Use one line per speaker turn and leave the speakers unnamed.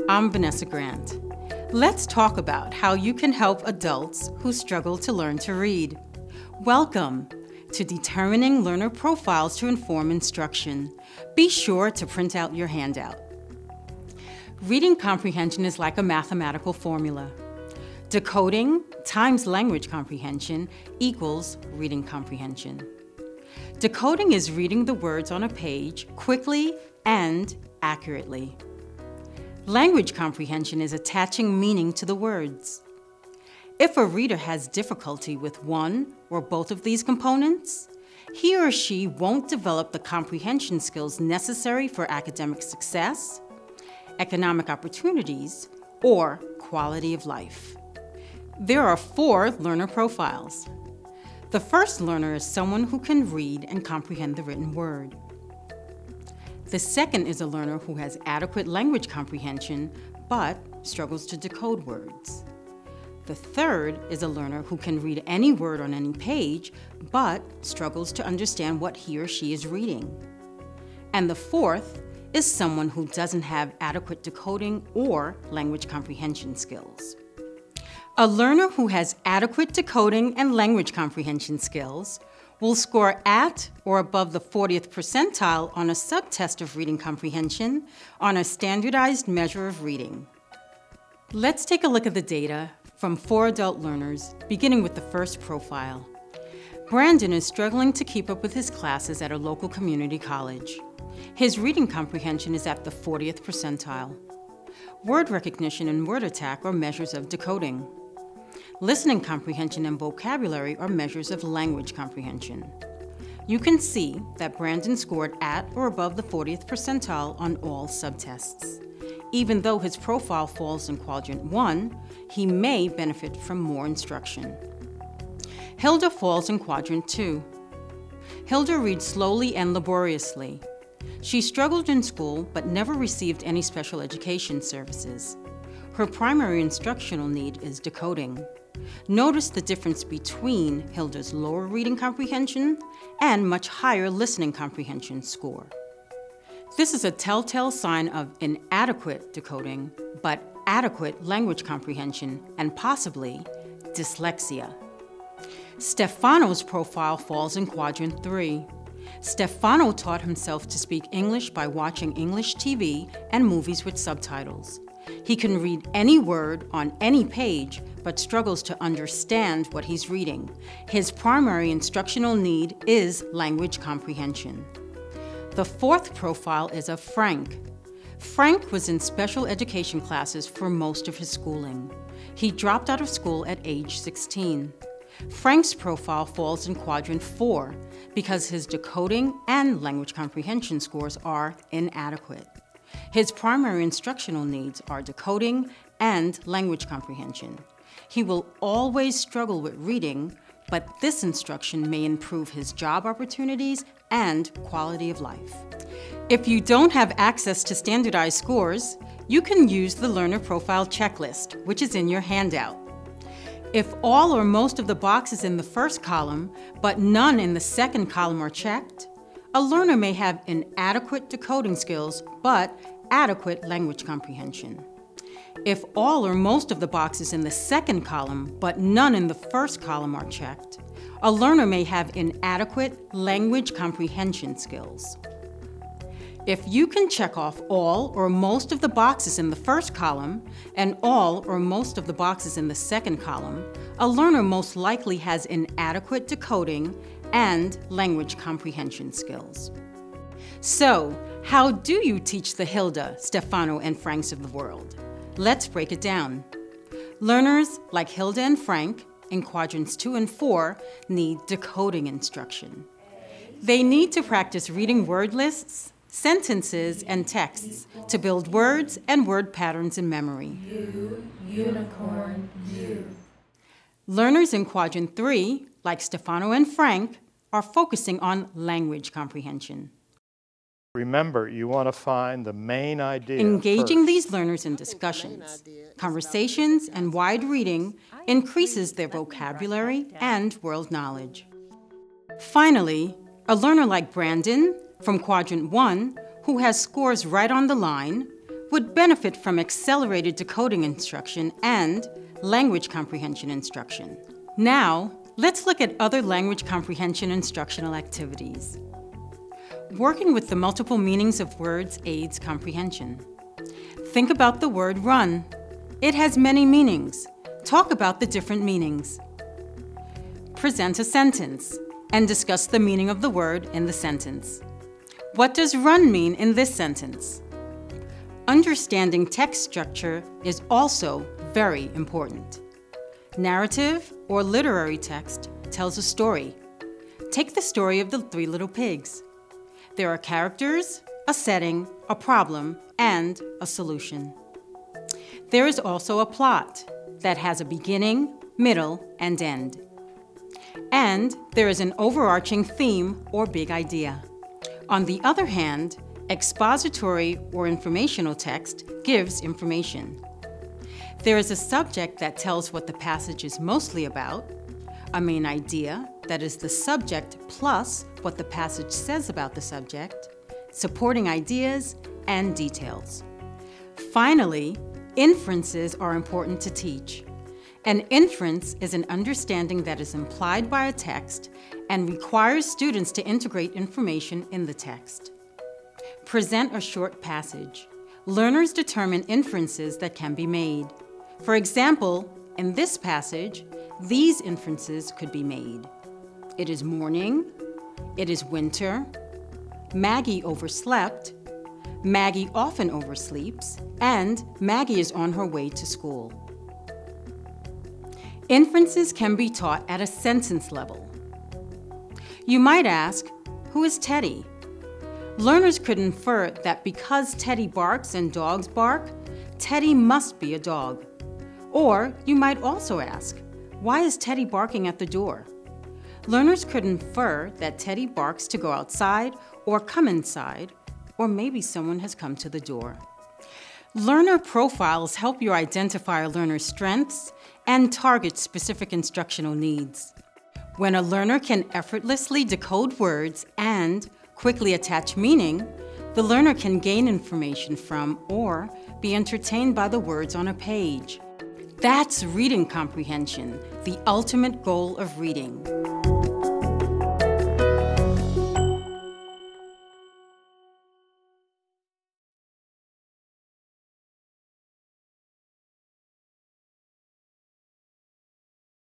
I'm Vanessa Grant. Let's talk about how you can help adults who struggle to learn to read. Welcome to Determining Learner Profiles to Inform Instruction. Be sure to print out your handout. Reading comprehension is like a mathematical formula. Decoding times language comprehension equals reading comprehension. Decoding is reading the words on a page quickly and accurately. Language comprehension is attaching meaning to the words. If a reader has difficulty with one or both of these components, he or she won't develop the comprehension skills necessary for academic success, economic opportunities, or quality of life. There are 4 learner profiles. The first learner is someone who can read and comprehend the written word. The second is a learner who has adequate language comprehension but struggles to decode words. The third is a learner who can read any word on any page but struggles to understand what he or she is reading. And the fourth is someone who doesn't have adequate decoding or language comprehension skills. A learner who has adequate decoding and language comprehension skills will score at or above the 40th percentile on a subtest of reading comprehension on a standardized measure of reading. Let's take a look at the data from 4 adult learners, beginning with the first profile. Brandon is struggling to keep up with his classes at a local community college. His reading comprehension is at the 40th percentile. Word recognition and word attack are measures of decoding. Listening comprehension and vocabulary are measures of language comprehension. You can see that Brandon scored at or above the 40th percentile on all subtests. Even though his profile falls in quadrant 1, he may benefit from more instruction. Hilda falls in quadrant 2. Hilda reads slowly and laboriously. She struggled in school but never received any special education services. Her primary instructional need is decoding. Notice the difference between Hilda's lower reading comprehension and much higher listening comprehension score. This is a telltale sign of inadequate decoding, but adequate language comprehension and possibly dyslexia. Stefano's profile falls in quadrant 3. Stefano taught himself to speak English by watching English TV and movies with subtitles. He can read any word on any page, but struggles to understand what he's reading. His primary instructional need is language comprehension. The fourth profile is of Frank. Frank was in special education classes for most of his schooling. He dropped out of school at age 16. Frank's profile falls in quadrant 4 because his decoding and language comprehension scores are inadequate. His primary instructional needs are decoding and language comprehension. He will always struggle with reading, but this instruction may improve his job opportunities and quality of life. If you don't have access to standardized scores, you can use the Learner Profile Checklist, which is in your handout. If all or most of the boxes in the first column, but none in the second column are checked, a learner may have inadequate decoding skills, but adequate language comprehension. If all or most of the boxes in the second column, but none in the first column are checked, a learner may have inadequate language comprehension skills. If you can check off all or most of the boxes in the first column and all or most of the boxes in the second column, a learner most likely has inadequate decoding and language comprehension skills. So, how do you teach the Hilda, Stefano, and Franks of the world? Let's break it down. Learners like Hilda and Frank in quadrants 2 and 4 need decoding instruction. They need to practice reading word lists, sentences, and texts to build words and word patterns in memory.
Unicorn, U.
Learners in quadrant 3, like Stefano and Frank, are focusing on language comprehension.
Remember, you want to find the main idea
Engaging
first.
these learners in discussions, conversations, and wide reading increases their vocabulary and world knowledge. Finally, a learner like Brandon from quadrant 1, who has scores right on the line, would benefit from accelerated decoding instruction and language comprehension instruction. Now, let's look at other language comprehension instructional activities. Working with the multiple meanings of words aids comprehension. Think about the word run. It has many meanings. Talk about the different meanings. Present a sentence and discuss the meaning of the word in the sentence. What does run mean in this sentence? Understanding text structure is also very important. Narrative or literary text tells a story. Take the story of the Three Little Pigs. There are characters, a setting, a problem, and a solution. There is also a plot that has a beginning, middle, and end. And there is an overarching theme or big idea. On the other hand, expository or informational text gives information. There is a subject that tells what the passage is mostly about, a main idea that is the subject plus what the passage says about the subject, supporting ideas, and details. Finally, inferences are important to teach. An inference is an understanding that is implied by a text and requires students to integrate information in the text. Present a short passage. Learners determine inferences that can be made. For example, in this passage, these inferences could be made. It is morning, it is winter, Maggie overslept, Maggie often oversleeps, and Maggie is on her way to school. Inferences can be taught at a sentence level. You might ask, who is Teddy? Learners could infer that because Teddy barks and dogs bark, Teddy must be a dog. Or you might also ask, why is Teddy barking at the door? Learners could infer that Teddy barks to go outside or come inside, or maybe someone has come to the door. Learner profiles help you identify a learner's strengths and target specific instructional needs. When a learner can effortlessly decode words and quickly attach meaning, the learner can gain information from or be entertained by the words on a page. That's reading comprehension, the ultimate goal of reading.